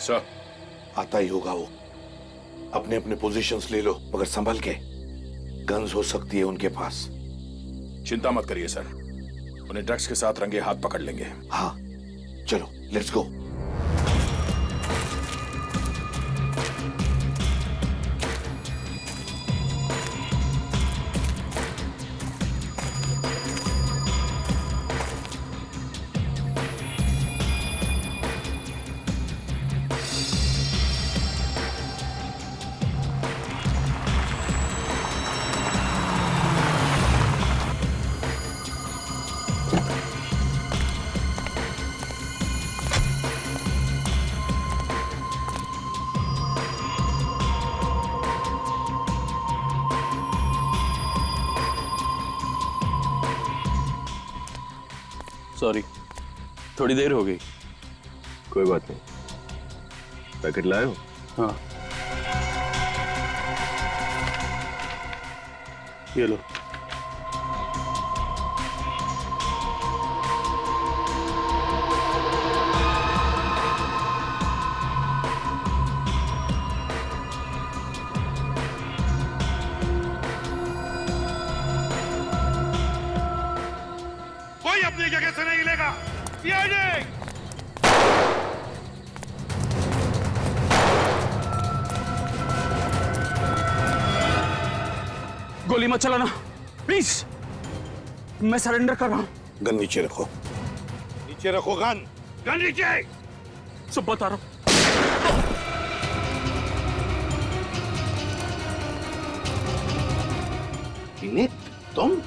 Sir आता ही होगा वो। अपने अपने पोजीशंस ले लो, मगर संभल के। गन्स हो सकती है उनके पास। चिंता मत करिए सर, उन्हें ड्रग्स के साथ रंगे हाथ पकड़ लेंगे। हाँ चलो, लेट्स गो। सॉरी, थोड़ी देर हो गई। कोई बात नहीं। पैकेट लाए हो? हाँ, ये लो। कोई अपनी जगह से नहीं लेगा। गोली मत चलाना प्लीज, मैं सरेंडर कर रहा हूं। गन नीचे रखो। नीचे रखो गन। गन नीचे। सब बता रहा हूं। विनीत, तुम?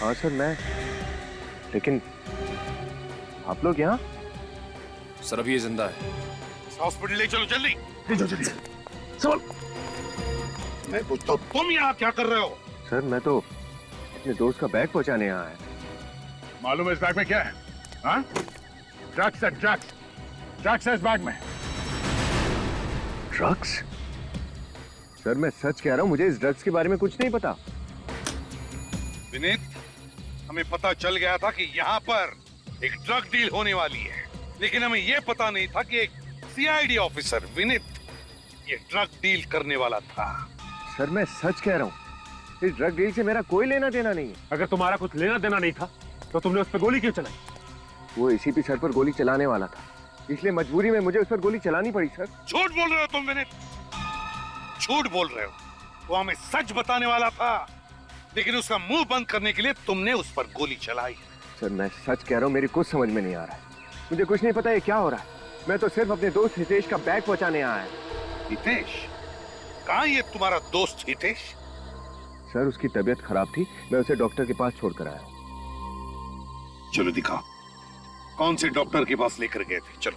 हाँ सर, मैं। लेकिन आप लोग यहाँ? सर अभी ये जिंदा है। हॉस्पिटल ले चलो जल्दी। ले जाओ जल्दी। सवाल मैं पूछता हूँ, तुम यहाँ क्या कर रहे हो? सर मैं तो अपने दोस्त का बैग पहुंचाने यहाँ आया। मालूम है इस बैग में क्या है? हाँ? ड्रग्स है, ड्रग्स। ड्रग्स है इस बैग में। ड्रग्स? सर मैं सच कह रहा हूँ, मुझे इस ड्रग्स के बारे में कुछ नहीं पता। विनीत, हमें पता चल गया था कि यहाँ पर एक ड्रग डील होने वाली है, लेकिन हमें यह पता नहीं था कि एक सीआईडी ऑफिसर विनीत ये ड्रग डील करने वाला था। सर मैं सच कह रहा हूँ, इस ड्रग डील से मेरा कोई लेना देना नहीं है। अगर तुम्हारा कुछ लेना देना नहीं था तो तुमने उस पर गोली क्यों चलाई? वो एसीपी सर पर गोली चलाने वाला था, इसलिए मजबूरी में मुझे उस पर गोली चलानी पड़ी सर। झूठ बोल रहे हो तुम विनीत, झूठ बोल रहे हो। वो हमें सच बताने वाला था, लेकिन उसका मुंह बंद करने के लिए तुमने उस पर गोली चलाई। सर मैं सच कह रहा हूँ, मेरी कुछ समझ में नहीं आ रहा है। मुझे कुछ नहीं पता ये क्या हो रहा है। मैं तो सिर्फ अपने दोस्त हितेश का बैग पहुंचाने आया है। हितेश? कहाँ ये तुम्हारा दोस्त हितेश? सर उसकी तबीयत खराब थी, मैं उसे डॉक्टर के पास छोड़कर आया। चलो दिखाओ, कौन से डॉक्टर के पास लेकर गए थे? चलो।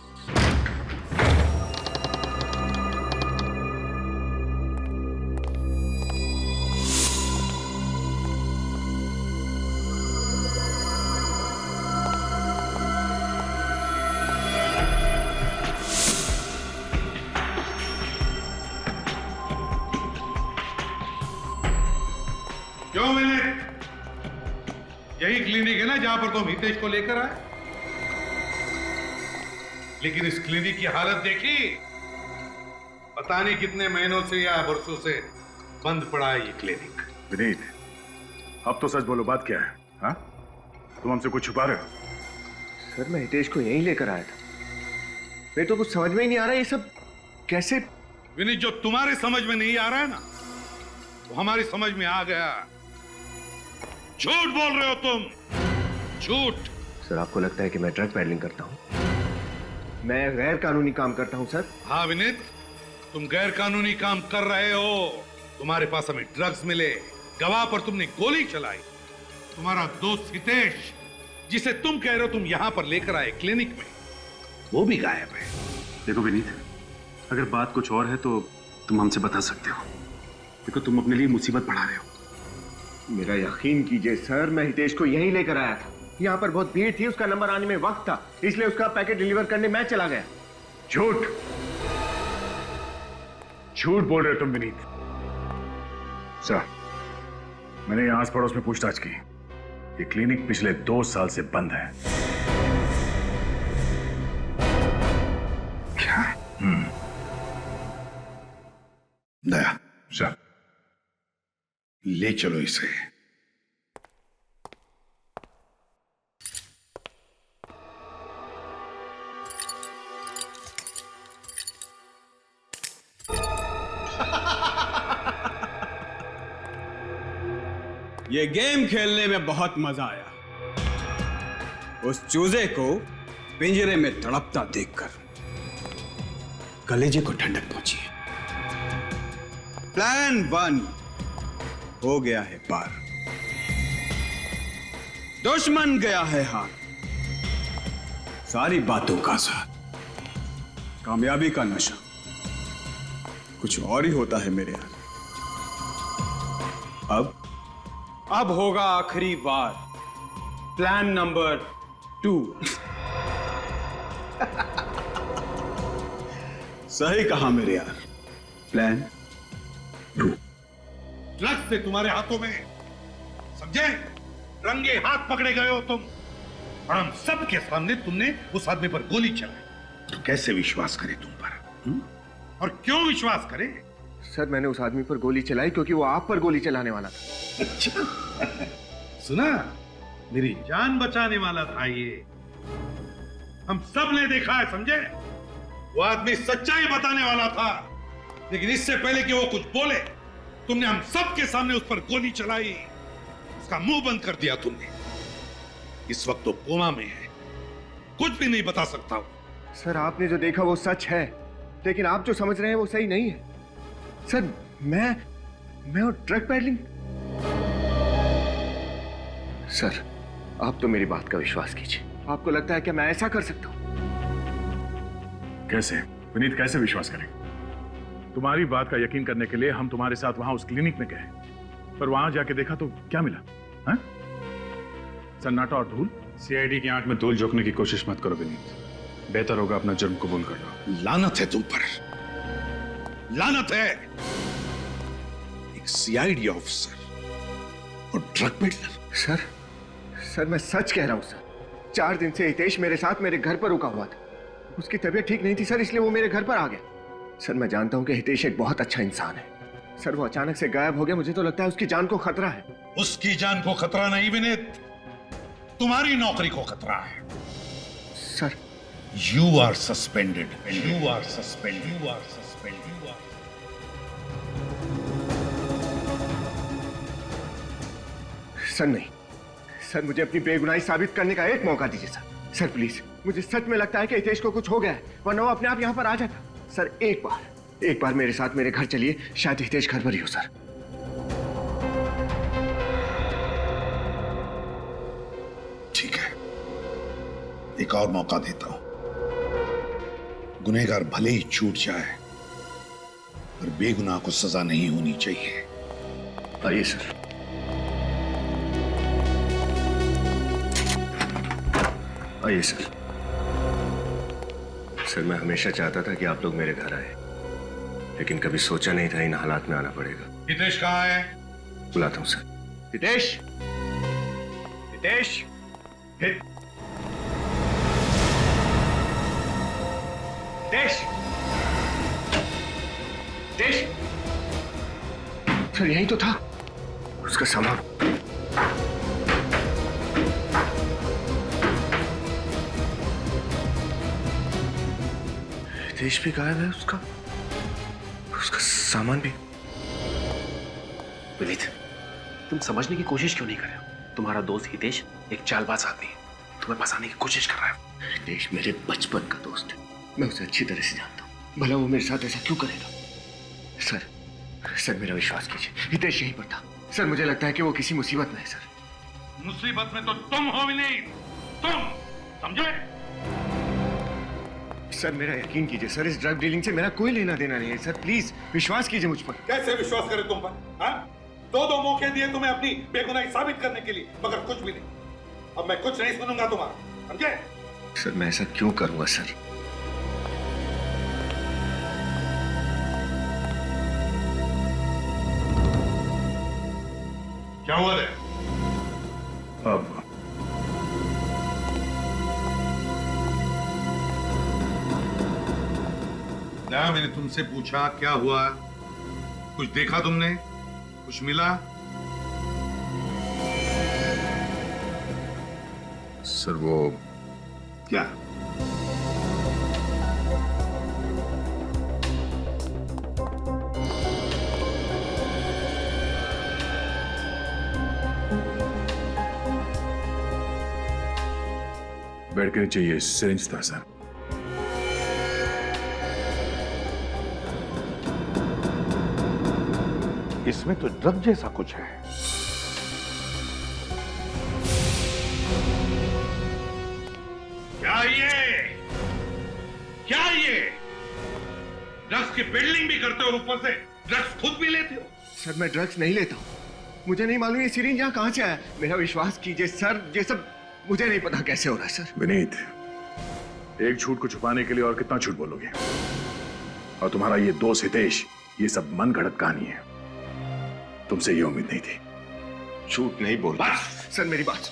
क्यों विनीत? यही क्लिनिक है ना जहां पर तुम हितेश को लेकर आए? लेकिन इस क्लिनिक की हालत देखी? पता नहीं कितने महीनों से या वर्षों से बंद पड़ा है ये क्लिनिक। विनीत, अब तो सच बोलो, बात क्या है? हाँ? तुम हमसे कुछ छुपा रहे हो? सर मैं हितेश को यहीं लेकर आया था। मेरे तो कुछ समझ में ही नहीं आ रहा ये सब कैसे। विनीत, जो तुम्हारे समझ में नहीं आ रहा है ना, वो हमारी समझ में आ गया। झूठ बोल रहे हो तुम, झूठ। सर आपको लगता है कि मैं ड्रग पैडलिंग करता हूँ? मैं गैर कानूनी काम करता हूँ सर। हाँ विनीत, तुम गैर कानूनी काम कर रहे हो। तुम्हारे पास हमें ड्रग्स मिले, गवाह पर तुमने गोली चलाई। तुम्हारा दोस्त हितेश, जिसे तुम कह रहे हो तुम यहां पर लेकर आए क्लिनिक में, वो भी गायब है। देखो विनीत, अगर बात कुछ और है तो तुम हमसे बता सकते हो। देखो तुम अपने लिए मुसीबत बढ़ा रहे हो। मेरा यकीन कीजिए सर, मैं हितेश को यहीं लेकर आया था। यहाँ पर बहुत भीड़ थी, उसका नंबर आने में वक्त था, इसलिए उसका पैकेट डिलीवर करने मैं चला गया। झूठ, झूठ बोल रहे हो तुम विनीत। सर, मैंने यहाँ आस पड़ोस में पूछताछ की। ये क्लिनिक पिछले 2 साल से बंद है। दया सर, ले चलो इसे। ये गेम खेलने में बहुत मजा आया। उस चूजे को पिंजरे में तड़पता देखकर कलेजे को ठंडक पहुंची है। प्लान 1 हो गया है पार, दुश्मन गया है हार। सारी बातों का साथ, कामयाबी का नशा कुछ और ही होता है मेरे यार। अब होगा आखिरी बार, प्लान नंबर 2। सही कहा मेरे यार, प्लान 2। ड्रग्स से तुम्हारे हाथों में, समझे? रंगे हाथ पकड़े गए हो तुम, और हम सबके सामने तुमने उस आदमी पर गोली चलाई। तो कैसे विश्वास करे तुम पर? और क्यों विश्वास करे? सर मैंने उस आदमी पर गोली चलाई क्योंकि वो आप पर गोली चलाने वाला था। अच्छा, सुना? मेरी जान बचाने वाला था ये। हम सब ने देखा है, समझे? वो आदमी सच्चाई बताने वाला था, लेकिन इससे पहले कि वो कुछ बोले, तुमने हम सब के सामने उस पर गोली चलाई। उसका मुंह बंद कर दिया तुमने। इस वक्त तो कोमा में है, कुछ भी नहीं बता सकता हूं। सर आपने जो देखा वो सच है, लेकिन आप जो समझ रहे हैं वो सही नहीं है। सर मैं और ड्रग पैडलिंग। सर आप तो मेरी बात का विश्वास कीजिए। आपको लगता है कि मैं ऐसा कर सकता हूं? कैसे विनीत, कैसे विश्वास करें? तुम्हारी बात का यकीन करने के लिए हम तुम्हारे साथ वहां उस क्लिनिक में गए, पर वहां जाके देखा तो क्या मिला? हाँ? सन्नाटा और धूल। सीआईडी की आंख में धूल झोंकने की कोशिश मत करो विनीत, बेहतर होगा अपना जुर्म कबूल कर लो। लानत है तुम पर, लानत है। एक सीआईडी ऑफिसर और ड्रग पेडलर। सर मैं सच कह रहा हूं सर। 4 दिन से हितेश मेरे साथ मेरे घर पर रुका हुआ था। उसकी तबीयत ठीक नहीं थी सर, इसलिए वो मेरे घर पर आ गया। सर मैं जानता हूं कि हितेश एक बहुत अच्छा इंसान है। सर वो अचानक से गायब हो गया, मुझे तो लगता है उसकी जान को खतरा है। उसकी जान को खतरा नहीं विनीत, तुम्हारी नौकरी को खतरा है। Sir you are suspended, you are suspended, you are suspended, you are. Sir नहीं सर, मुझे अपनी बेगुनाही साबित करने का एक मौका दीजिए सर। सर प्लीज, मुझे सच में लगता है कि हितेश को कुछ हो गया है, वरना वो अपने आप यहां पर आ जाता। सर एक बार मेरे साथ मेरे घर चलिए, शायद हितेश घर पर ही हो सर। ठीक है, एक और मौका देता हूं। गुनहगार भले ही छूट जाए, पर बेगुनाह को सजा नहीं होनी चाहिए। आइए सर। आइए सर। सर मैं हमेशा चाहता था कि आप लोग मेरे घर आए, लेकिन कभी सोचा नहीं था इन हालात में आना पड़ेगा। हितेश कहाँ है? बुलाता हूं सर। हितेश, हितेश, हितेश, हितेश। सर यही तो था उसका सामान। हितेश भी गायब है, उसका सामान भी। विनीत, तुम समझने की कोशिश क्यों नहीं कर रहे हो? तुम्हारा दोस्त हितेश एक चालबाज आदमी है, तुम्हें फंसाने की कोशिश कर रहा है। हितेश मेरे बचपन का दोस्त है, मैं उसे अच्छी तरह से जानता हूँ। भला वो मेरे साथ ऐसा क्यों करेगा? सर मेरा विश्वास कीजिए, हितेश यहीं पर था। सर मुझे लगता है कि वो किसी मुसीबत में है। सर मुसीबत में तो तुम हो विनीत, तुम समझे? सर मेरा यकीन कीजिए सर, इस ड्रग डीलिंग से मेरा कोई लेना देना नहीं है। सर प्लीज विश्वास कीजिए मुझ पर। कैसे विश्वास करें तुम पर? हाँ? 2 मौके दिए तुम्हें अपनी बेगुनाही साबित करने के लिए, मगर कुछ भी नहीं। अब मैं कुछ नहीं सुनूंगा तुम्हारा, समझे? सर मैं ऐसा क्यों करूंगा सर? क्या हुआ है? अब दया, मैंने तुमसे पूछा क्या हुआ, कुछ देखा तुमने, कुछ मिला? सर वो क्या? बेड के नीचे ये सिरिंज था सर। इसमें तो ड्रग जैसा कुछ है। क्या ये? क्या ये? ड्रग्स की बिल्डिंग भी करते हो, ऊपर से ड्रग्स खुद भी लेते हो? सर मैं ड्रग्स नहीं लेता हूँ। मुझे नहीं मालूम ये सिरिंज यहाँ कहाँ से आया। मेरा विश्वास कीजिए सर, ये सब मुझे नहीं पता कैसे हो रहा है सर। विनीत, एक झूठ को छुपाने के लिए और कितना झूठ बोलोगे? और तुम्हारा ये दोस्त हितेश, ये सब मन गढ़ंत कहानी है। तुमसे ये उम्मीद नहीं थी। झूठ नहीं बोल बस। सर, मेरी बात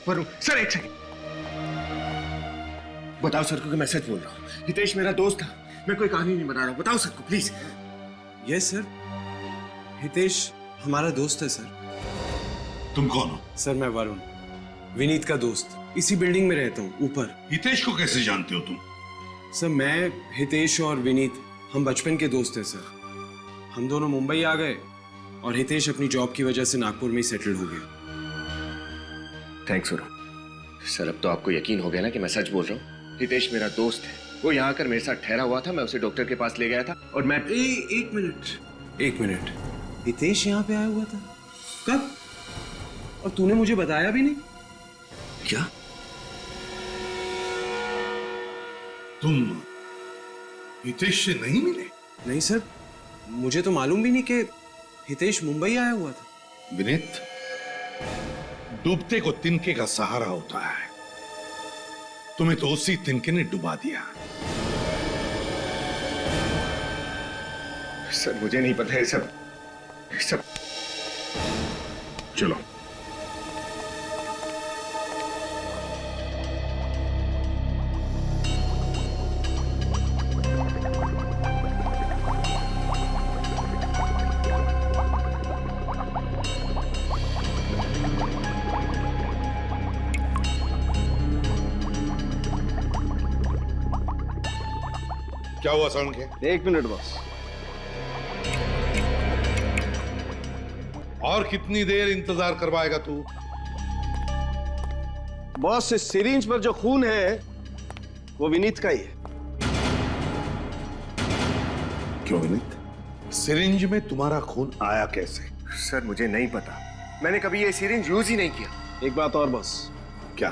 वरुण सर, एक सेकंड बताओ सर को कि मैं सच बोल रहा हूँ। हितेश मेरा दोस्त था, मैं कोई कहानी नहीं बना रहा हूँ। बताओ सर को प्लीज। यस सर, हितेश हमारा दोस्त है सर। तुम कौन हो? सर मैं वरुण, विनीत का दोस्त। इसी बिल्डिंग में रहता हूँ ऊपर। हितेश को कैसे जानते हो तुम? सर मैं, हितेश और विनीत हम बचपन के दोस्त हैं सर। हम दोनों मुंबई आ गए और हितेश अपनी जॉब की वजह से नागपुर में ही सेटल हो गया। थैंक्स वरुण। सर अब तो आपको यकीन हो गया ना कि मैं सच बोल रहा हूँ। हितेश मेरा दोस्त है, वो यहाँ आकर मेरे साथ ठहरा हुआ था, मैं उसे डॉक्टर के पास ले गया था और मैं एक मिनट, हितेश यहाँ पे आया हुआ था कब? और तूने मुझे बताया भी नहीं। क्या? तुम हितेश से नहीं मिले? नहीं सर, मुझे तो मालूम भी नहीं कि हितेश मुंबई आया हुआ था। विनीत, डूबते को तिनके का सहारा होता है। तुम्हें तो उसी तिनके ने डुबा दिया। सर मुझे नहीं पता है सब। चलो। क्या हुआ साउंड के? एक मिनट बस। और कितनी देर इंतजार करवाएगा तू? बॉस, इस सिरिंज पर जो खून है वो विनीत का ही है। क्यों विनीत? सिरिंज में तुम्हारा खून आया कैसे? सर मुझे नहीं पता, मैंने कभी ये सिरिंज यूज ही नहीं किया। एक बात और बॉस, क्या?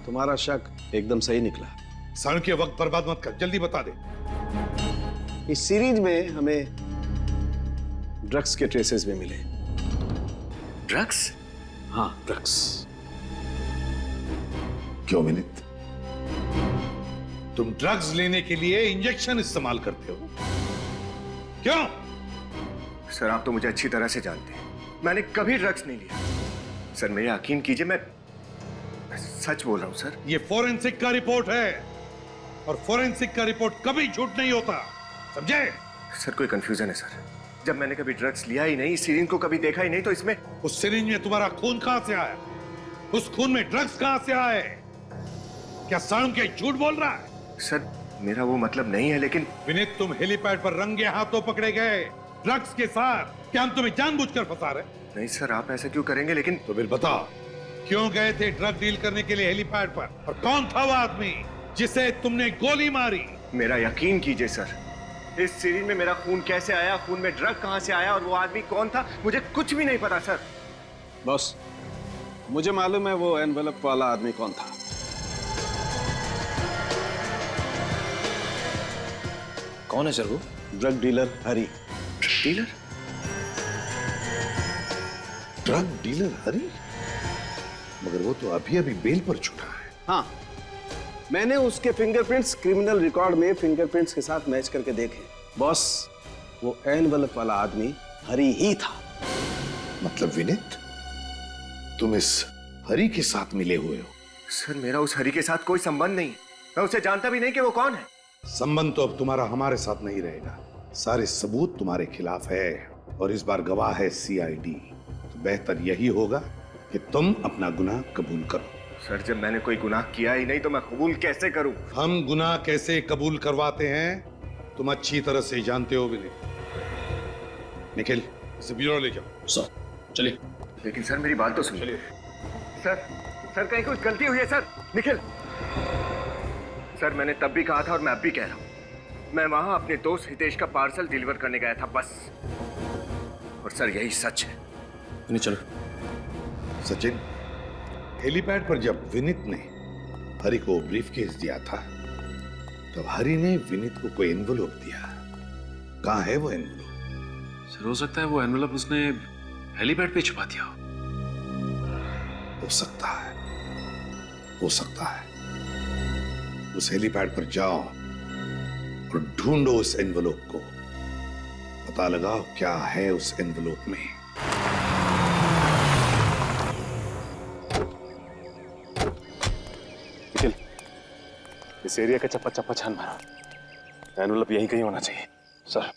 तुम्हारा शक एकदम सही निकला। साउंड के वक्त बर्बाद मत कर, जल्दी बता दे। इस सीरीज में हमें ड्रग्स के ट्रेसेस भी मिले। ड्रग्स? हाँ, ड्रग्स। क्यों विनीत? तुम ड्रग्स लेने के लिए इंजेक्शन इस्तेमाल करते हो? क्यों? सर आप तो मुझे अच्छी तरह से जानते हैं, मैंने कभी ड्रग्स नहीं लिया। सर मेरा यकीन कीजिए, मैं सच बोल रहा हूं सर। ये फोरेंसिक का रिपोर्ट है और फोरेंसिक का रिपोर्ट कभी झूठ नहीं होता, समझे? सर कोई कंफ्यूजन है सर, जब मैंने कभी ड्रग्स लिया ही नहीं, सिरिंज को कभी देखा ही नहीं, तो इसमें उस सिरिंज में तुम्हारा खून कहां से आया? उस खून में ड्रग्स कहां से आए? क्या साउंड के झूठ बोल रहा है? सर मेरा वो मतलब नहीं है, लेकिन विनीत तुम हेलीपैड पर रंगे हाथों पकड़े गए ड्रग्स के साथ। क्या हम तुम्हें जानबूझकर फंसा रहे? नहीं सर आप ऐसा क्यों करेंगे, लेकिन तो फिर बताओ, क्यों गए थे ड्रग डील करने के लिए हेलीपैड पर? और कौन था वो आदमी जिसे तुमने गोली मारी? मेरा यकीन कीजिए सर, इस सीरीज में मेरा खून कैसे आया, खून में ड्रग कहां से आया और वो आदमी कौन था, मुझे कुछ भी नहीं पता सर। बॉस, मुझे मालूम है वो एनवेलप वाला आदमी कौन था। कौन है सर वो? ड्रग डीलर हरी। डीलर? ड्रग डीलर हरी? मगर वो तो अभी अभी बेल पर छूटा है। हाँ, मैंने उसके फिंगरप्रिंट्स क्रिमिनल रिकॉर्ड में फिंगरप्रिंट्स के साथ मैच करके देखे। बॉस, वो एनवेलप वाला आदमी हरी ही था। मतलब विनीत, तुम इस हरी के साथ मिले हुए हो? सर मेरा उस हरी के साथ कोई संबंध नहीं, मैं उसे जानता भी नहीं कि वो कौन है। संबंध तो अब तुम्हारा हमारे साथ नहीं रहेगा। सारे सबूत तुम्हारे खिलाफ है और इस बार गवाह है सीआईडी। तो बेहतर यही होगा कि तुम अपना गुनाह कबूल करो। सर, जब मैंने कोई गुनाह किया ही नहीं तो मैं कबूल कैसे करूं? हम गुनाह कैसे कबूल करवाते हैं तुम अच्छी तरह से जानते हो विनय। निखिल, इसे ब्यूरो ले जाओ। सर चलिए। लेकिन सर, मेरी बात तो सुनिए। सर कहीं कुछ गलती हुई है सर? निखिल सर, मैंने तब भी कहा था और मैं अब भी कह रहा हूं, मैं वहां अपने दोस्त हितेश का पार्सल डिलीवर करने गया था बस। और सर यही सच है। नहीं चलो। सचिन, हेलीपैड पर जब विनीत ने हरि को ब्रीफकेस दिया था तब हरि ने विनीत को कोई एनवेलप दिया। कहाँ है वो एनवेलप? सर हो सकता है वो एनवेलप उसने हेलीपैड पे छुपा दिया हो सकता है, हो सकता है। उस हेलीपैड पर जाओ और ढूंढो उस एनवेलप को। पता लगाओ क्या है उस एनवेलप में। निखिल, इस एरिया का चप्पा चप्पा छान मारो। एनवेलप यहीं कहीं होना चाहिए। सर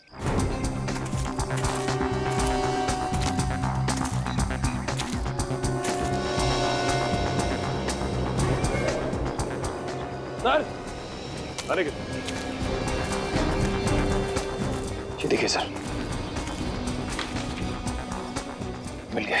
सर, अरे ये देखिए सर, मिल गया।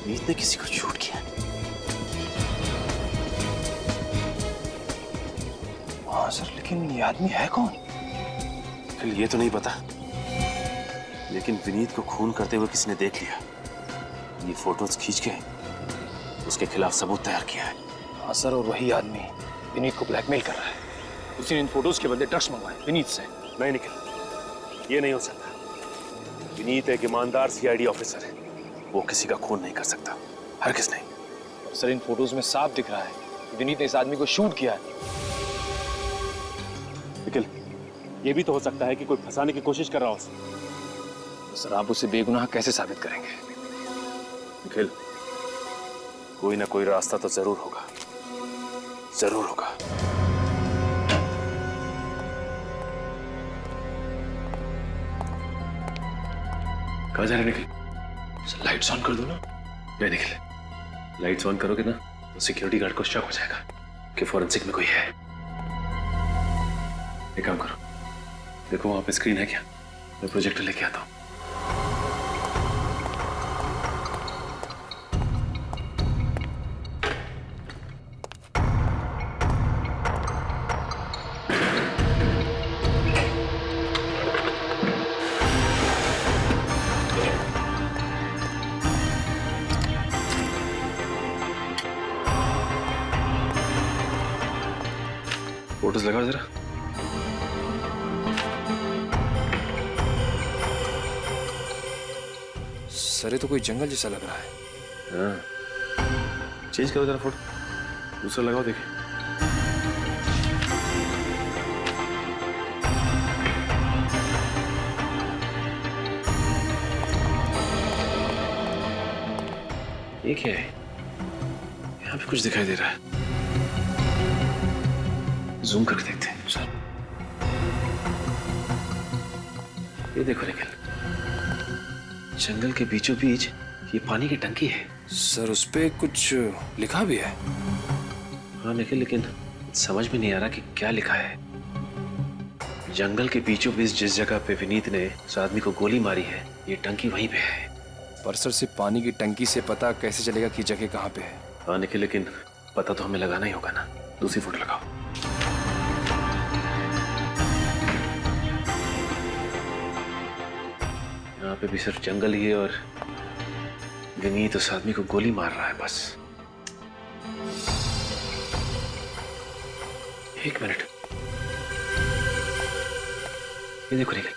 मीत ने किसी को शूट किया। हाँ सर, लेकिन ये आदमी है कौन? फिर ये तो नहीं पता, लेकिन विनीत को खून करते हुए किसी ने देख लिया। ये फोटोज खींच के उसके खिलाफ सबूत तैयार किया है। हाँ सर, और वही आदमी विनीत को ब्लैकमेल कर रहा है। उसी ने इन फोटोज के बदले ड्रग्स मंगवाए विनीत से। नहीं निखिल, ये नहीं हो सकता। विनीत एक ईमानदार सीआईडी ऑफिसर है, वो किसी का खून नहीं कर सकता, हरगिज़ नहीं। सर, इन फोटोज में साफ दिख रहा है कि विनीत ने इस आदमी को शूट किया है। निखिल, ये भी तो हो सकता है कि कोई फंसाने की कोशिश कर रहा हो। तो सर, आप उसे बेगुनाह कैसे साबित करेंगे? निखिल, कोई ना कोई रास्ता तो जरूर होगा, जरूर होगा। कहाँ जा रहे निखिल? सर, लाइट्स ऑन कर दो ना। नहीं निखिल, लाइट्स ऑन करोगे ना तो सिक्योरिटी गार्ड को शक हो जाएगा कि फॉरेंसिक में कोई है। एक काम करो, देखो वहां पे स्क्रीन है क्या? मैं प्रोजेक्टर लेके आता हूं। फोटोज लगाओ जरा। सर, ये तो कोई जंगल जैसा लग रहा है। हाँ, चेंज करो जरा फोटो, दूसरा लगाओ देखिए। ये क्या है? यहाँ पे कुछ दिखाई दे रहा है, जूम करके देखते हैं। सर, ये देखो निखिल, जंगल के बीचों बीच ये पानी की टंकी है। सर, उस पे कुछ लिखा भी है। हाँ निखिल, लेकिन समझ में नहीं आ रहा कि क्या लिखा है। जंगल के बीचों बीच जिस जगह पे विनीत ने उस आदमी को गोली मारी है, ये टंकी वहीं पे है। पर सर, सिर्फ पानी की टंकी से पता कैसे चलेगा कि जगह कहाँ पे है? हाँ निखिल, लेकिन पता तो हमें लगाना ही होगा ना। दूसरी फोटो लगाओ। यहाँ पे भी सिर्फ जंगल ही है और विनीत उस आदमी को गोली मार रहा है बस। एक मिनट, ये देखो निखिल,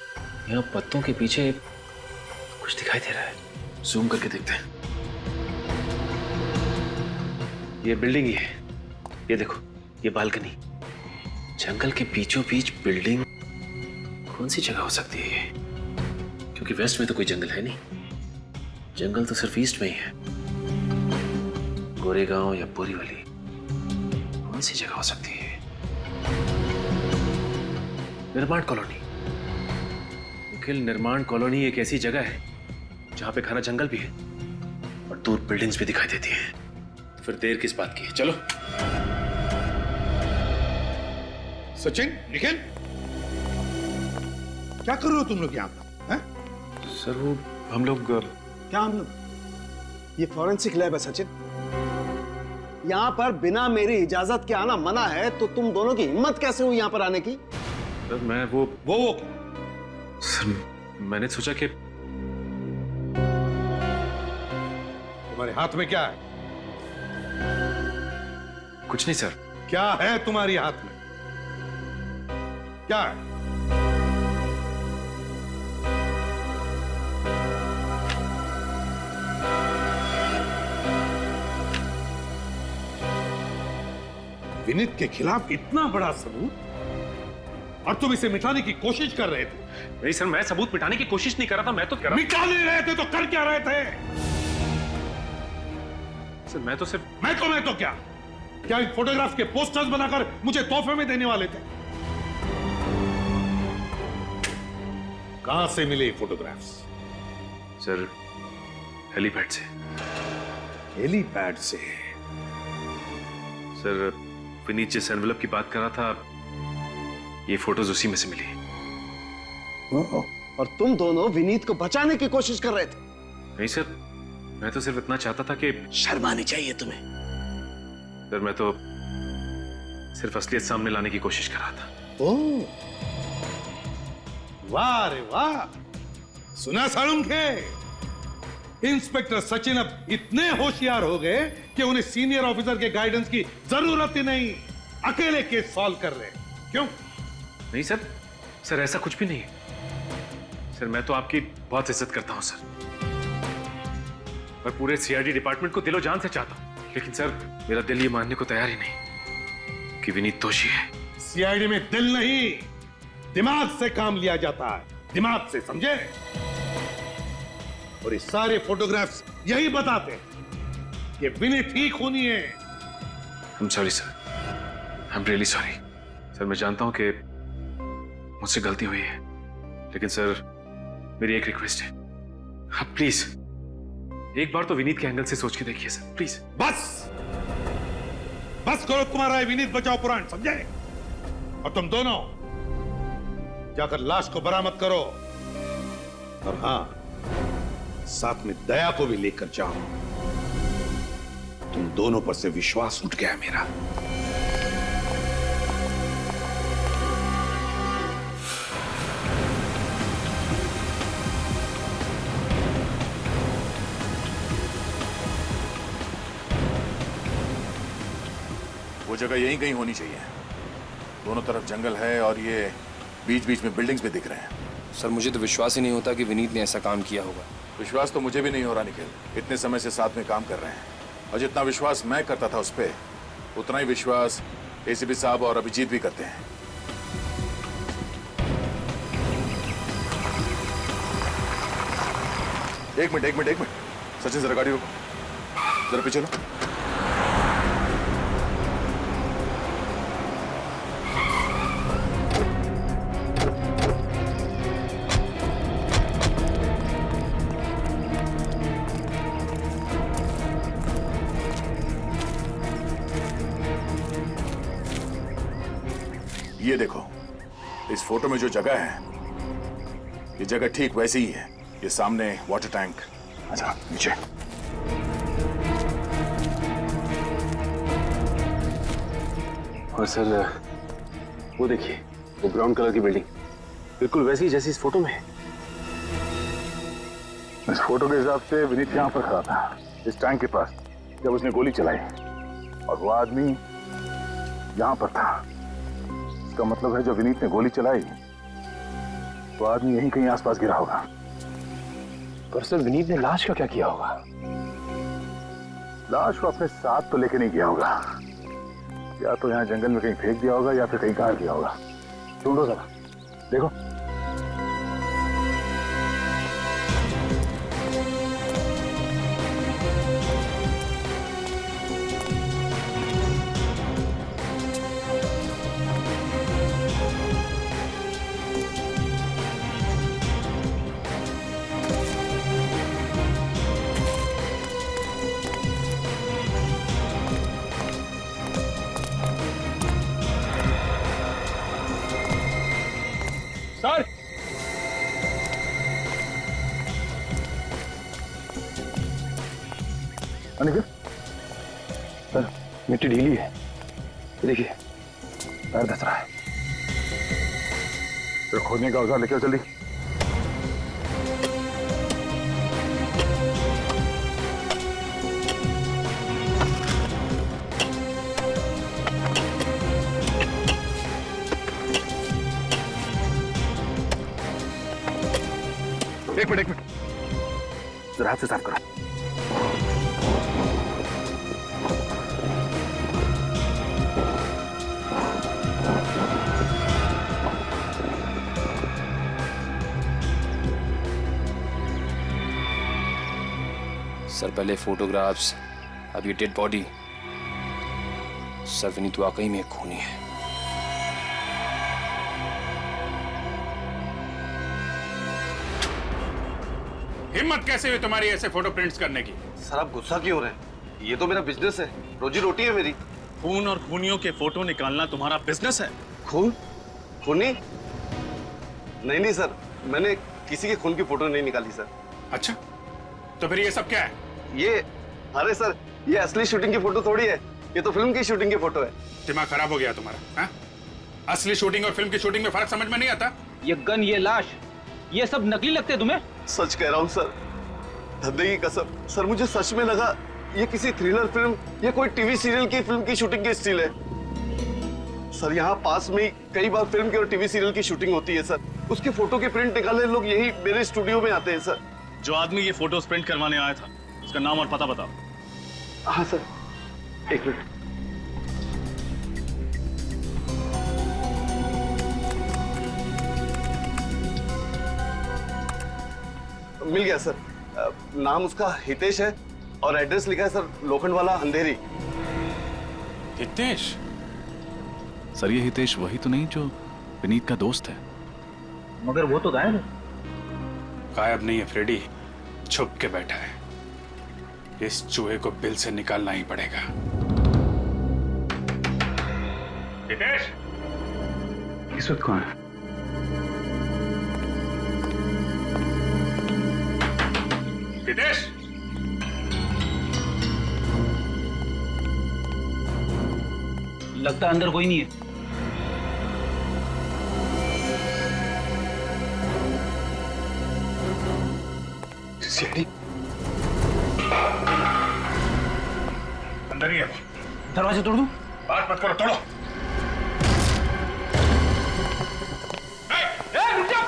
यहाँ पत्तों के पीछे कुछ दिखाई दे रहा है। जूम करके देखते हैं। ये बिल्डिंग ही है, ये देखो, ये बालकनी, जंगल के बीचों बीच बिल्डिंग, कौन सी जगह हो सकती है ये? क्योंकि वेस्ट में तो कोई जंगल है नहीं, जंगल तो सिर्फ ईस्ट में ही है। गोरेगांव या बोरीवली, कौन सी जगह हो सकती है? निर्माण कॉलोनी। निखिल, निर्माण कॉलोनी एक ऐसी जगह है जहां पे घना जंगल भी है और दूर बिल्डिंग्स भी दिखाई देती हैं। तो फिर देर किस बात की है? चलो। सचिन, निखिल, क्या कर रहे हो तुम लोग यहाँ पर? हैं? सर वो हम लोग क्या हम लोग? ये फॉरेंसिक लैब है सचिन। यहाँ पर बिना मेरी इजाजत के आना मना है, तो तुम दोनों की हिम्मत कैसे हुई यहाँ पर आने की? सर मैं वो सर मैंने सोचा कि तुम्हारे हाथ में क्या है? कुछ नहीं सर। क्या है तुम्हारे हाथ में? क्या है? विनीत के खिलाफ इतना बड़ा सबूत और तुम इसे मिटाने की कोशिश कर रहे थे। नहीं सर, मैं सबूत मिटाने की कोशिश नहीं कर रहा था, मैं तो कर रहा मिटा नहीं रहे थे तो कर क्या रहे थे? सर मैं तो क्या इन फोटोग्राफ के पोस्टर्स बनाकर मुझे तोहफे में देने वाले थे? कहां से मिले ये फोटोग्राफ्स? सर हेलीपैड से। हेलीपैड से? सर विनीत जिस एनवेलप की बात कर रहा था, ये फोटोज उसी में से मिली। और तुम दोनों विनीत को बचाने की कोशिश कर रहे थे? नहीं सर, मैं तो सिर्फ इतना चाहता था कि शर्म आनी चाहिए तुम्हें। सर मैं तो सिर्फ असलियत सामने लाने की कोशिश कर रहा था। ओह, वाह रे वाह! सुना साळुंखे? इंस्पेक्टर सचिन अब इतने होशियार हो गए कि उन्हें सीनियर ऑफिसर के गाइडेंस की जरूरत ही नहीं, अकेले केस सॉल्व कर रहे। क्यों? नहीं सर, सर ऐसा कुछ भी नहीं है। सर मैं तो आपकी बहुत इज्जत करता हूं सर, मैं पूरे सीआईडी डिपार्टमेंट को दिलो जान से चाहता हूं, लेकिन सर मेरा दिल ये मानने को तैयार ही नहीं कि विनीत दोषी है। सीआईडी में दिल नहीं, दिमाग से काम लिया जाता है, दिमाग से, समझे? और ये सारे फोटोग्राफ्स यही बताते हैं कि विनीत ही खूनी है। I am sorry sir, I am really sorry. Sir मैं जानता हूं कि मुझसे गलती हुई है, लेकिन सर मेरी एक रिक्वेस्ट है, आप प्लीज एक बार तो विनीत के एंगल से सोच के देखिए सर, प्लीज। बस करो तुम्हारा विनीत बचाओ पुराण, समझे? और तुम दोनों जाकर लाश को बरामद करो, और हां, साथ में दया को भी लेकर जाओ। तुम दोनों पर से विश्वास उठ गया मेरा। वो जगह यहीं कहीं होनी चाहिए। दोनों तरफ जंगल है और ये बीच बीच में बिल्डिंग्स भी दिख रहे हैं। सर मुझे तो विश्वास ही नहीं होता कि विनीत ने ऐसा काम किया होगा। विश्वास तो मुझे भी नहीं हो रहा निखिल, इतने समय से साथ में काम कर रहे हैं, और जितना विश्वास मैं करता था उस पर, उतना ही विश्वास एसीपी साहब और अभिजीत भी करते हैं। एक मिनट सचिन, जरा गाड़ी रोको, जरा पीछे लो। ये देखो, इस फोटो में जो जगह है, ये जगह ठीक वैसी ही है। ये सामने वाटर टैंक। अच्छा, नीचे। और सर वो देखिए, वो ब्राउन कलर की बिल्डिंग बिल्कुल वैसी ही जैसी इस फोटो में है। इस फोटो के हिसाब से विनीत यहाँ पर खड़ा था, इस टैंक के पास, जब उसने गोली चलाई, और वो आदमी यहाँ पर था। इसका मतलब है जब विनीत ने गोली चलाई तो आदमी यहीं कहीं आसपास गिरा होगा। पर सर विनीत ने लाश का क्या किया होगा? लाश को अपने साथ तो लेके नहीं गया होगा, या तो यहाँ जंगल में कहीं फेंक दिया होगा या फिर कहीं काट दिया होगा। ढूंढो जरा, देखो। सर अनिकेत, सर मिट्टी ढीली है, देखिए पैर धस रहा है। तो खोदने का औजार लेकर जल्दी। एक मिनट जरा हाथ से साफ करो। सर पहले फोटोग्राफ्स, अब ये डेड बॉडी। सर विनीत वाकई में एक खूनी है। हिम्मत कैसे हुई तुम्हारी ऐसे फोटो प्रिंट्स करने की? सर आप गुस्सा क्यों हो रहे हैं? ये तो मेरा बिजनेस है, रोजी रोटी है मेरी। खून और खूनियों के फोटो निकालना तुम्हारा बिजनेस है? खून? खूनी? नहीं सर, मैंने किसी के खून की फोटो नहीं निकाली सर। अच्छा, तो फिर ये सब क्या है? ये, अरे सर, ये असली शूटिंग की फोटो थोड़ी है, ये तो फिल्म की शूटिंग की फोटो है। दिमाग खराब हो गया तुम्हारा? हाँ? असली शूटिंग और फिल्म की शूटिंग में फर्क समझ में नहीं आता? ये गन, ये लाश, ये सब नकली लगते हैं तुम्हें? सच कह रहा हूँ सर, धंधे की कसम। सर मुझे सच में लगा ये किसी थ्रिलर फिल्म या कोई टीवी सीरियल की फिल्म की शूटिंग की स्टिल है। सर यहाँ पास में कई बार फिल्म की और टीवी सीरियल की शूटिंग होती है सर। उसके फोटो के प्रिंट निकालने लोग यही मेरे स्टूडियो में आते हैं सर। जो आदमी ये फोटोज प्रिंट करवाने आया था, उसका नाम और पता बताओ। हाँ सर, एक मिनट। मिल गया सर, नाम उसका हितेश है और एड्रेस लिखा है सर लोखंडवाला अंधेरी। हितेश? सर ये हितेश वही तो नहीं जो विनीत का दोस्त है? मगर वो तो गायब है। गायब नहीं है फ्रेडी, छुप के बैठा है। इस चूहे को बिल से निकालना ही पड़ेगा। हितेश? इस वक्त कौन है? हितेश? लगता है अंदर कोई नहीं है। सीढ़ी अंदर ही है। दरवाजा तोड़ दूं? बात मत करो, तोड़ो। रुक जा!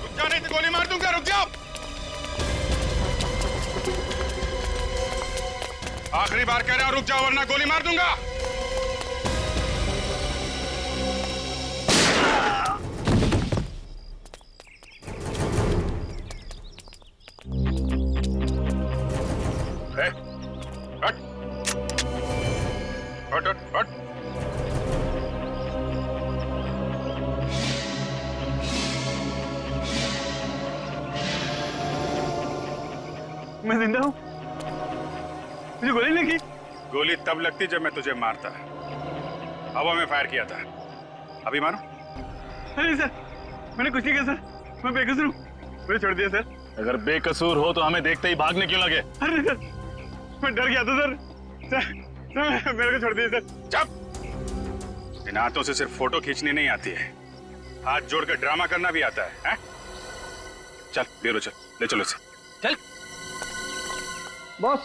रुक जा, नहीं तो गोली मार दूंगा। रुक जाओ। आखिरी बार कह रहा हूं, रुक जाओ वरना गोली मार दूंगा। हट हट हट हट। मैं जिंदा हूँ? मुझे गोली लगी? गोली तब लगती जब मैं तुझे मारता। हवा में फायर किया था। अभी मारो। अरे सर, मैंने कुछ नहीं किया सर, मैं बेकसूर हूँ, मुझे छोड़ दिया सर। अगर बेकसूर हो तो हमें देखते ही भागने क्यों लगे? अरे सर, मैं डर गया था सर। सर मेरे को छोड़ दिया सर। चुप। इन हाथों से सिर्फ फोटो खींचनी नहीं आती है, हाथ जोड़कर ड्रामा करना भी आता है? चल ले लो, चल ले चलो इसे। चल। बॉस,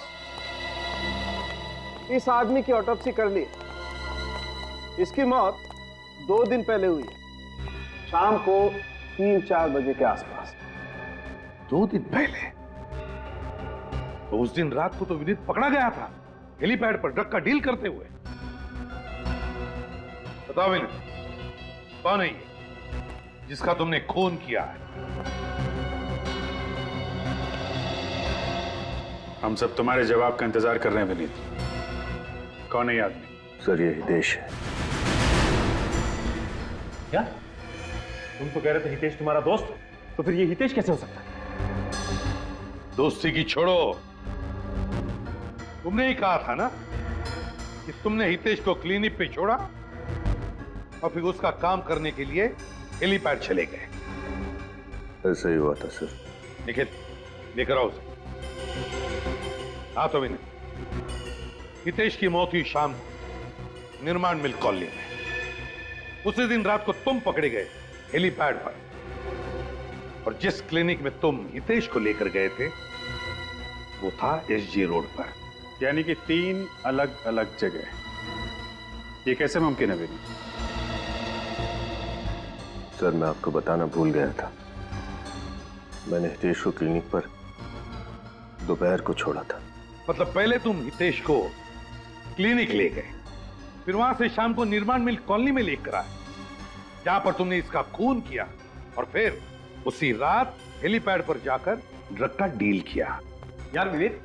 इस आदमी की ऑटोप्सी कर ली। इसकी मौत 2 दिन पहले हुई है। शाम को 3-4 बजे के आसपास। 2 दिन पहले? तो उस दिन रात को तो विनीत पकड़ा गया था हेलीपैड पर ड्रग का डील करते हुए। बताओ विनीत, कौन है ये जिसका तुमने खून किया है? हम सब तुम्हारे जवाब का इंतजार कर रहे हैं विनीत। कौन है ये आदमी? सर ये हितेश है। क्या? तुम तो कह रहे थे हितेश तुम्हारा दोस्त, तो फिर ये हितेश कैसे हो सकता है? दोस्ती की छोड़ो, तुमने ही कहा था ना कि तुमने हितेश को क्लिनिक पे छोड़ा और फिर उसका काम करने के लिए हेलीपैड चले गए। ऐसा ही हुआ था सर। निखिल, लेकर आओ उसे। हाँ तो विनय, हितेश की मौत हुई शाम को निर्माण मिल कॉलोनी में। उसी दिन रात को तुम पकड़े गए हेलीपैड पर, और जिस क्लिनिक में तुम हितेश को लेकर गए थे वो था एसजी रोड पर। यानी कि 3 अलग अलग जगह। ये कैसे मुमकिन है विनीत? सर मैं आपको बताना भूल गया था, मैंने हितेश को क्लिनिक पर दोपहर को छोड़ा था। मतलब पहले तुम हितेश को क्लिनिक ले गए, फिर वहां से शाम को निर्माण मिल कॉलोनी में लेकर आए जहां पर तुमने इसका खून किया, और फिर उसी रात हेलीपैड पर जाकर ड्रग का डील किया। यार विनीत,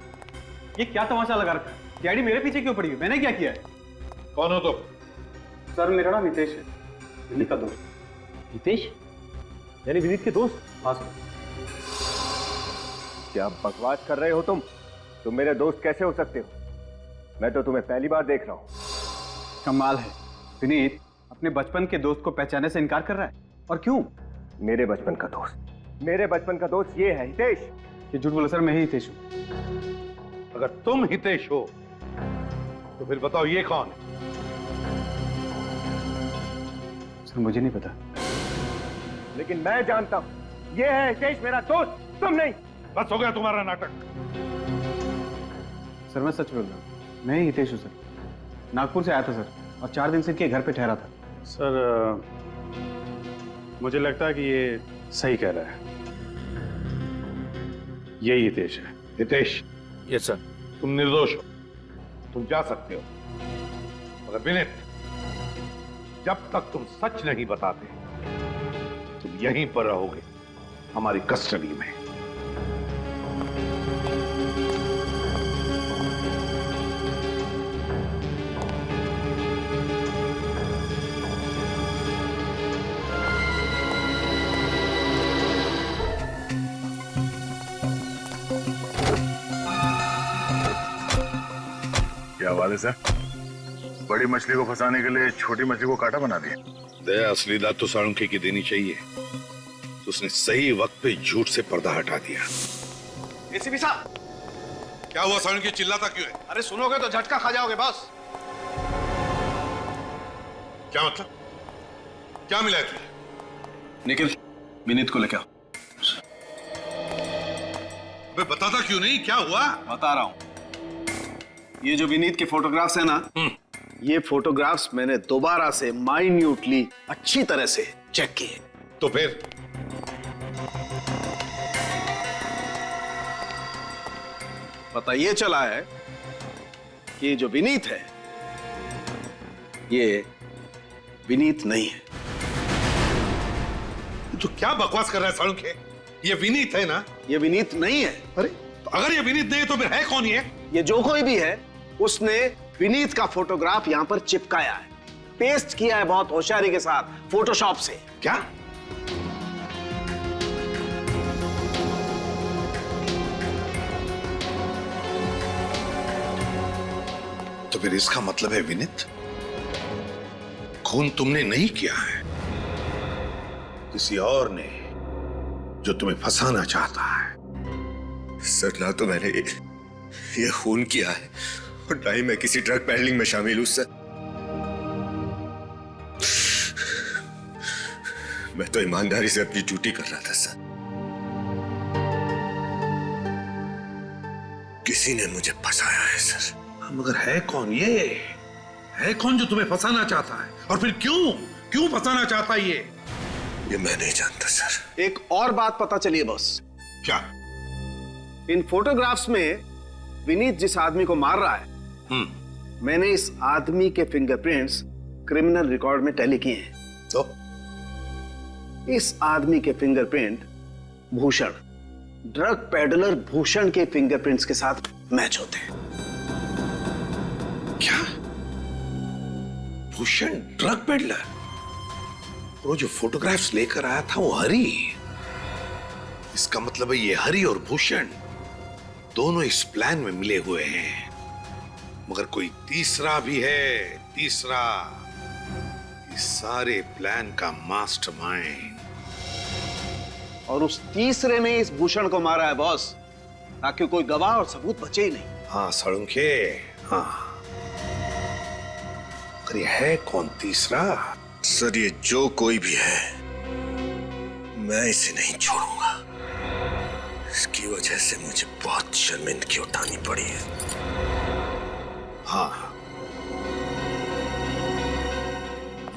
ये क्या तमाशा लगा रखा है? डैडी मेरे पीछे क्यों पड़ी हुई? मैंने क्या किया है? कौन हो तुम? सर मेरा नाम हितेश है, विनीत का दोस्त। हितेश यानी विनीत के दोस्त? हाँ सर। क्या बकवास कर रहे हो तुम मेरे दोस्त कैसे हो सकते हो? मैं तो तुम्हें पहली बार देख रहा हूं। कमाल है, विनीत अपने बचपन के दोस्त को पहचानने से इनकार कर रहा है। और क्यों? मेरे बचपन का दोस्त ये है हितेश। ये झूठ बोला सर, मैं ही हितेश हूं। अगर तुम हितेश हो तो फिर बताओ ये कौन है? सर मुझे नहीं पता। लेकिन मैं जानता हूं, ये है हितेश मेरा दोस्त, तुम नहीं। बस हो गया तुम्हारा नाटक। सर मैं सच बोल रहा हूँ, मैं ही हितेश हूँ सर। नागपुर से आया था सर, और 4 दिन से इनके घर पे ठहरा था। सर मुझे लगता है कि ये सही कह रहा है। यही हितेश है। Hitesh, yes sir. तुम निर्दोष हो, तुम जा सकते हो। मगर विनीत, जब तक तुम सच नहीं बताते तुम यहीं पर रहोगे हमारी कस्टडी में। क्या बात है सर, बड़ी मछली को फंसाने के लिए छोटी मछली को कांटा बना दिया। दया असली दाद तो साळुंखे की देनी चाहिए, तो उसने सही वक्त पे झूठ से पर्दा हटा दिया। एसीपी साहब, क्या हुआ साळुंखे, चिल्लाता क्यों है? अरे सुनोगे तो झटका खा जाओगे बस। क्या मतलब? क्या मिला है तुझे? निखिल, विनीत को लेकर आओ। अबे बताता क्यों नहीं, क्या हुआ? बता रहा हूं। ये जो विनीत के फोटोग्राफ्स है ना, ये फोटोग्राफ्स मैंने दोबारा से माइन्यूटली अच्छी तरह से चेक किए। तो फिर पता ये चला है कि ये जो विनीत है ये विनीत नहीं है। तू क्या बकवास कर रहा है साळुंखे? ये विनीत है ना? ये विनीत नहीं है। अरे तो अगर ये विनीत नहीं है तो फिर है कौन ये? ये जो कोई भी है उसने विनीत का फोटोग्राफ यहां पर चिपकाया है, पेस्ट किया है बहुत होशियारी के साथ फोटोशॉप से। क्या? तो फिर इसका मतलब है विनीत, खून तुमने नहीं किया है, किसी और ने जो तुम्हें फंसाना चाहता है। सर ना तो मैंने ये खून किया है और ना ही मैं किसी ड्रग पैडलिंग में शामिल हूं सर। मैं तो ईमानदारी से अपनी ड्यूटी कर रहा था सर। किसी ने मुझे फंसाया है सर। मगर है कौन ये? है कौन जो तुम्हें फंसाना चाहता है? और फिर क्यों फंसाना चाहता है ये? ये मैं नहीं जानता सर। एक और बात पता चली बॉस। क्या? इन फोटोग्राफ्स में विनीत जिस आदमी को मार रहा है, मैंने इस आदमी के फिंगरप्रिंट्स क्रिमिनल रिकॉर्ड में टैली किए हैं। तो इस आदमी के fingerprint Bhushan, drug peddler Bhushan के फिंगरप्रिंट्स के साथ मैच होते हैं। क्या? Bhushan drug peddler? वो जो फोटोग्राफ्स लेकर आया था वो हरी। इसका मतलब है ये हरी और भूषण दोनों इस प्लान में मिले हुए हैं। मगर कोई तीसरा भी है, तीसरा, इस सारे प्लान का मास्टरमाइंड। और उस तीसरे ने इस भूषण को मारा है बॉस, ताकि कोई गवाह और सबूत बचे ही नहीं। हाँ सड़ुंखे, हाँ। मगर ये है कौन तीसरा? सर ये जो कोई भी है, मैं इसे नहीं छोड़ूंगा। इसकी वजह से मुझे बहुत शर्मिंदगी उठानी पड़ी है। हाँ,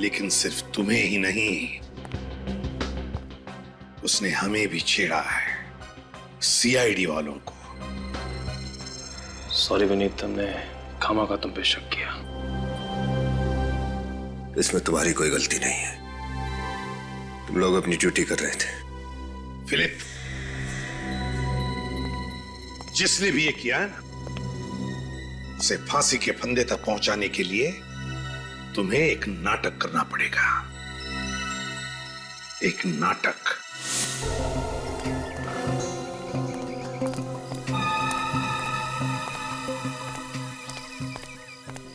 लेकिन सिर्फ तुम्हें ही नहीं, उसने हमें भी छेड़ा है, सीआईडी वालों को। सॉरी विनीत, तुमने खामा का तुम पे शक किया। इसमें तुम्हारी कोई गलती नहीं है। तुम लोग अपनी ड्यूटी कर रहे थे। फिलिप, जिसने भी ये किया है ना, उसे फांसी के फंदे तक पहुंचाने के लिए तुम्हें एक नाटक करना पड़ेगा। एक नाटक।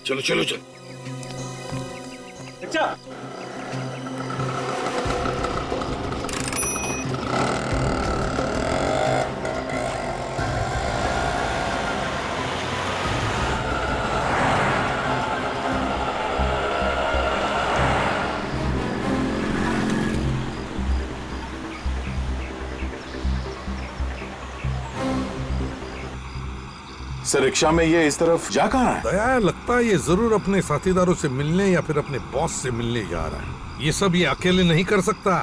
चलो चलो चलो। अच्छा, सर रिक्शा में ये इस तरफ जा कहाँ है? दया, लगता है ये जरूर अपने साथीदारों से मिलने या फिर अपने बॉस से मिलने जा रहा है। ये सब ये अकेले नहीं कर सकता।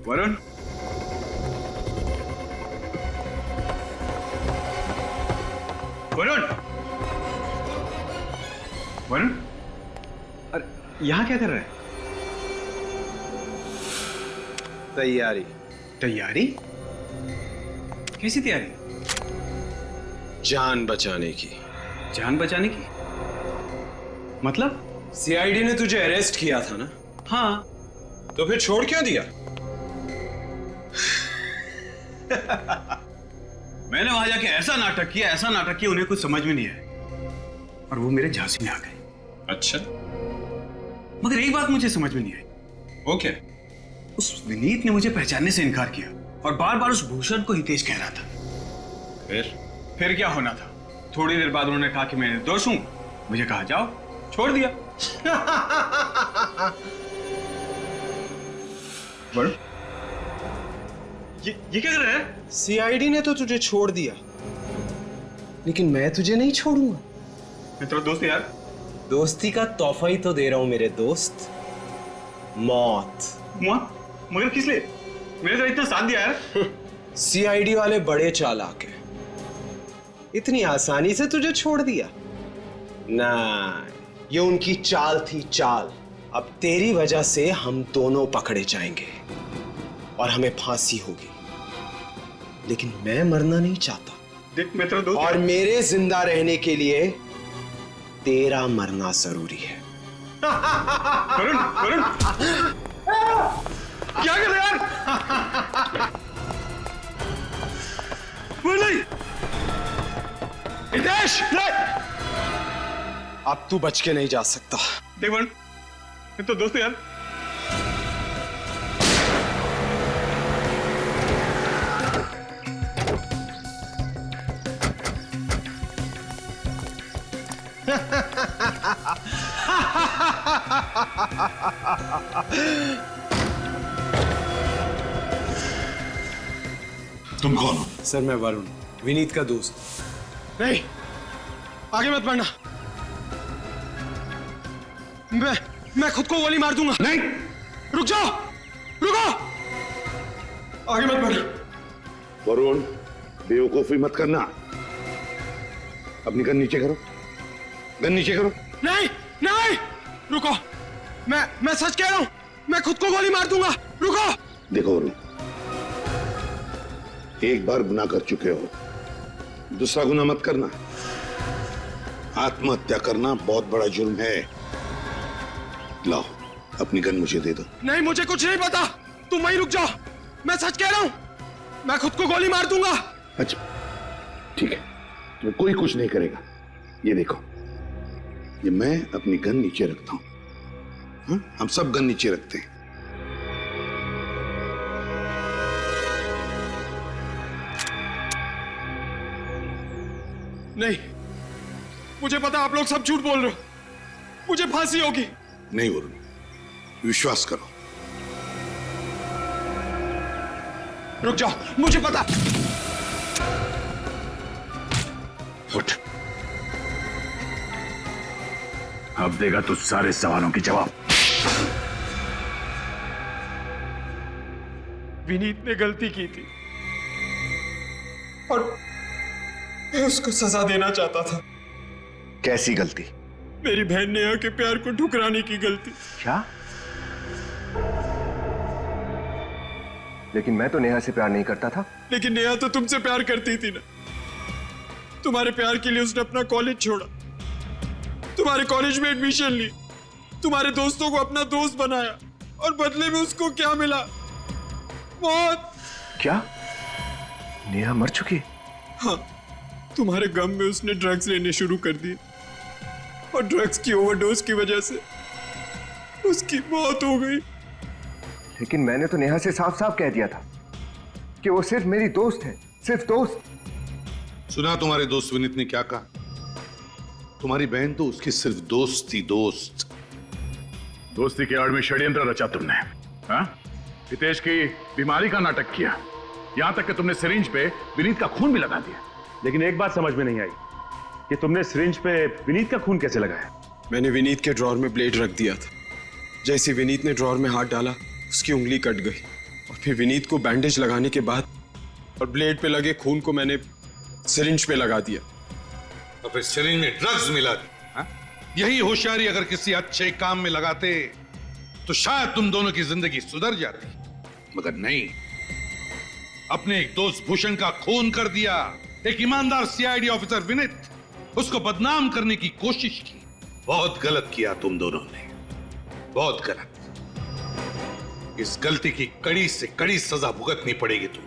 वरुण, वरुण, वरुण, अरे यहां क्या कर रहा है? तैयारी। तैयारी? कैसी तैयारी? जान बचाने की। जान बचाने की? मतलब? सीआईडी ने तुझे अरेस्ट किया था ना? हाँ। तो फिर छोड़ क्यों दिया? मैंने वहां जाके ऐसा नाटक किया उन्हें कुछ समझ में नहीं आया और वो मेरे झांसी में आ गए। अच्छा, मगर एक बात मुझे समझ में नहीं आई। वो क्या? उस विनीत ने मुझे पहचानने से इनकार किया और बार बार उस भूषण को हितेश कह रहा था। फिर क्या होना था? थोड़ी देर बाद उन्होंने कहा कि मैं निर्दोष हूं। मुझे कहा जाओ, छोड़ दिया। बड़ो, ये क्या कर रहा है? सीआईडी ने तो तुझे छोड़ दिया, लेकिन मैं तुझे नहीं छोड़ूंगा। मैं तेरा दोस्त है यार। दोस्ती का तोहफा ही तो दे रहा हूं मेरे दोस्त, मौत। मौत? मगर किस लिए? मैंने तो इतना साथ दिया यार। सीआईडी वाले बड़े चालाक हैं। इतनी आसानी से तुझे छोड़ दिया ना। ये उनकी चाल थी, चाल। अब तेरी वजह से हम दोनों पकड़े जाएंगे और हमें फांसी होगी, लेकिन मैं मरना नहीं चाहता। देख मैं तेरा दोस्त, और मेरे जिंदा रहने के लिए तेरा मरना जरूरी है। वरुण, वरुण, क्या कर रहे यार? वो नहीं, हितेश, अब तू बच के नहीं जा सकता। देख वरुण, मैं तो दोस्त है यार। तुम कौन हो? सर मैं वरुण, विनीत का दोस्त। नहीं, आगे मत बढ़ना। मैं खुद को गोली मार दूंगा। नहीं, रुक जाओ, रुको, आगे मत बढ़। वरुण, बेवकूफी मत करना। अपनी गन नीचे करो, गन नीचे करो। नहीं नहीं, रुको, मैं सच कह रहा हूं, मैं खुद को गोली मार दूंगा। रुको। देखो वरुण, एक बार गुनाह कर चुके हो, दूसरा गुनाह मत करना। आत्महत्या करना बहुत बड़ा जुर्म है। लाओ, अपनी गन मुझे दे दो। नहीं, मुझे कुछ नहीं पता, तुम वहीं रुक जाओ। मैं सच कह रहा हूं, मैं खुद को गोली मार दूंगा। अच्छा ठीक है, तुम्हें कोई कुछ नहीं करेगा। ये देखो, ये मैं अपनी गन नीचे रखता हूं। हाँ? हम सब गन नीचे रखते हैं। नहीं, मुझे पता आप लोग सब झूठ बोल रहे हो, मुझे फांसी होगी। नहीं वरुण, विश्वास करो। रुक जाओ, मुझे पता। उठ। अब देगा तू सारे सवालों के जवाब। विनीत ने गलती की थी और मैं उसको सजा देना चाहता था। कैसी गलती? मेरी बहन नेहा के प्यार को ठुकराने की गलती। क्या? लेकिन मैं तो नेहा से प्यार नहीं करता था। लेकिन नेहा तो तुमसे प्यार करती थी ना। तुम्हारे प्यार के लिए उसने अपना कॉलेज छोड़ा, तुम्हारे कॉलेज में एडमिशन ली, तुम्हारे दोस्तों को अपना दोस्त बनाया, और बदले में उसको क्या मिला? मौत। क्या? नेहा मर चुकी? हाँ, तुम्हारे गम में उसने ड्रग्स लेने शुरू कर दिए और ड्रग्स की ओवरडोज की वजह से उसकी मौत हो गई। लेकिन मैंने तो नेहा से साफ साफ कह दिया था कि वो सिर्फ मेरी दोस्त है, सिर्फ दोस्त। सुना तुम्हारे दोस्त विनीत ने क्या कहा? तुम्हारी बहन तो उसकी सिर्फ दोस्त थी, दोस्त। दोस्ती के आड़ में षड्यंत्र रचा तुमने। हाँ? हितेश की बीमारी का नाटक किया, यहां तक कि तुमने सिरिंज पे विनीत का खून भी लगा दिया। लेकिन एक बात समझ में नहीं आई कि तुमने सिरिंज पे विनीत का खून कैसे लगाया? मैंने विनीत के ड्रॉर में ब्लेड रख दिया था। जैसे विनीत ने ड्रॉर में हाथ डाला, उसकी उंगली कट गई, और फिर विनीत को बैंडेज लगाने के बाद और ब्लेड पे लगे खून को मैंने सिरिंज पे लगा दिया। और फिर सिरिंज में ड्रग्स मिला दी। हाँ? यही होशियारी अगर किसी अच्छे काम में लगाते तो शायद तुम दोनों की जिंदगी सुधर जाती, मगर नहीं। अपने एक दोस्त भूषण का खून कर दिया, एक ईमानदार सीआईडी ऑफिसर विनीत, उसको बदनाम करने की कोशिश की। बहुत गलत किया तुम दोनों ने, बहुत गलत। इस गलती की कड़ी से कड़ी सजा भुगतनी पड़ेगी तुम्हें।